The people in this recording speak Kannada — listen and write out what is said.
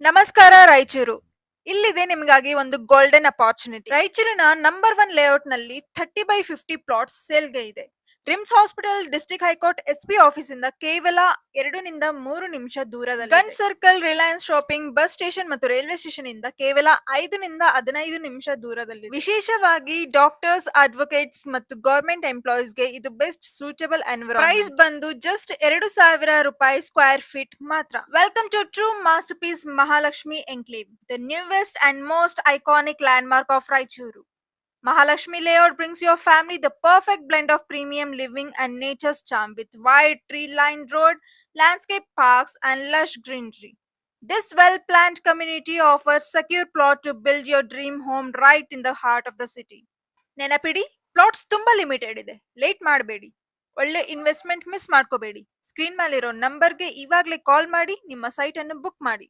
ನಮಸ್ಕಾರ ರಾಯಚೂರು. ಇಲ್ಲಿದೆ ನಿಮಗಾಗಿ ಒಂದು ಗೋಲ್ಡನ್ ಅಪಾರ್ಚುನಿಟಿ. ರಾಯಚೂರಿನ ನಂಬರ್ 1 ಲೇಔಟ್ ನಲ್ಲಿ 30/50 ಪ್ಲಾಟ್ಸ್ ಸೇಲ್ಗೆ ಇದೆ. RIMS hospital, district high court, SP office ಇಂದ ಕೇವಲ 2 ನಿಂದ 3 ನಿಮಿಷ ದೂರದಲ್ಲಿ. Gun circle, Reliance shopping, bus station ಮತ್ತು ರೈಲ್ವೆ ಸ್ಟೇಷನ್ ಇಂದ ಕೇವಲ 5 ನಿಂದ 15 ನಿಮಿಷ ದೂರದಲ್ಲಿ. ವಿಶೇಷವಾಗಿ ಡಾಕ್ಟರ್ಸ್, ಅಡ್ವೊಕೇಟ್ಸ್ ಮತ್ತು ಗವರ್ಮೆಂಟ್ ಎಂಪ್ಲಾಯೀಸ್ ಗೆ ಇದು ಬೆಸ್ಟ್ ಸೂಟಬಲ್ ಎನ್ವಿರಾನ್ಮೆಂಟ್. ಪ್ರೈಸ್ ಬಂದು ಜಸ್ಟ್ 2,000 ರೂಪಾಯಿ ಸ್ಕ್ವೇರ್ ಫೀಟ್ ಮಾತ್ರ. Welcome to true masterpiece Mahalakshmi enclave, the newest and most iconic landmark of Raichur. Mahalakshmi Layout brings your family the perfect blend of premium living and nature's charm with wide tree-lined road, landscape parks and lush greenery. This well-planned community offers secure plot to build your dream home right in the heart of the city. ನೆನಪಿಡಿ, ಪ್ಲಾಟ್ಸ್ ತುಂಬಾ ಲಿಮಿಟೆಡ್ ಇದೆ. ಲೇಟ್ ಮಾಡಬೇಡಿ. ಒಳ್ಳೆ ಇನ್ವೆಸ್ಟ್ಮೆಂಟ್ ಮಿಸ್ ಮಾಡ್ಕೋಬೇಡಿ. ಸ್ಕ್ರೀನ್ ಮೇಲಿರೋ ನಂಬರ್ಗೆ ಇವಾಗಲೇ ಕಾಲ್ ಮಾಡಿ ನಿಮ್ಮ ಸೈಟ್ ಅನ್ನು ಬುಕ್ ಮಾಡಿ.